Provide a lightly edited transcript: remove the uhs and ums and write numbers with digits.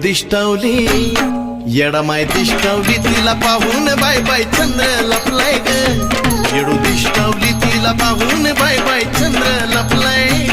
दिष्टावली येडामाय दिष्टावली तिला पाहून bye bye चंद्र लपलाय ग येडू दिष्टावली तिला पाहून बाय बाय चंद्र लपलाय